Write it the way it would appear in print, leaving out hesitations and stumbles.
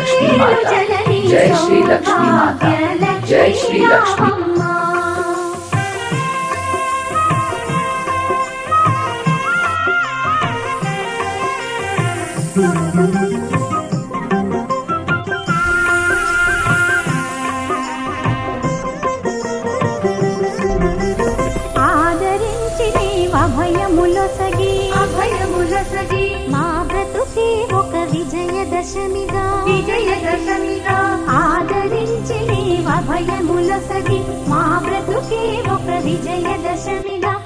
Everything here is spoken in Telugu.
लक्ष्मी माता, जय श्री लक्ष्मी माता, जय श्री लक्ष्मी। అభయములొసగి మా బ్రతుకే ఒక విజయదశమిగా ఆదరించి నీవు అభయములొసగి మా బ్రతుకే ఒక విజయదశమిగా